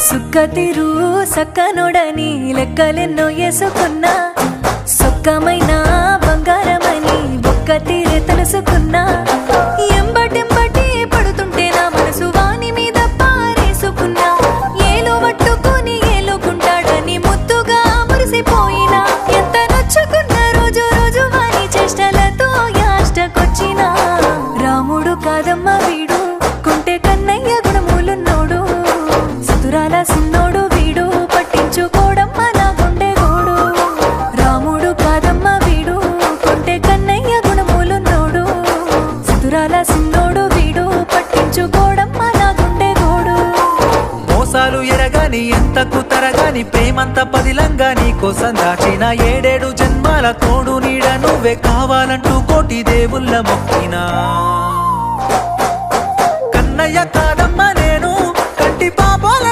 సుక్కతిరు సక్కనోడని లెక్కలెన్నో వేసుకున్నా సొక్కమైన బంగారమని ఒక్క తీరే తెలుసుకున్నా ఎంబటెంబటి పడుతుంటే నా మనసు వాని మీద పారేసుకున్నా ఏలో పట్టుకొని ఏలోకుంటాడని ముద్దుగా మురిసిపోయినా ఎంత నచ్చుకున్న రోజు రోజు వాని చేష్టలతో యాష్టకొచ్చినా రాముడు కాదమ్మ వీడు కొంటే కన్నయ్య గుణములున్నోడు సుతురాల సిన్నోడు వీడు పట్టించుకోడమ్మ నా గుండె గోడు రాముడు కాదమ్మ వీడు కొంటే కన్నయ్య గుణములున్నోడు సుతురాల సిన్నోడు వీడు పట్టించుకోడమ్మ నా గుండె గోడు మోసాలు ఎరగాని ఎంతకు తరగాని ప్రేమంత పదిలంగా నీ కోసం దాచిన 7 జన్మాల తోడు నీడ నువ్వే కావాలంటూ కోటి దేవుళ్ళ మొక్కినా కన్నయ్య కాదమ్మ నేను కంటి పాపాల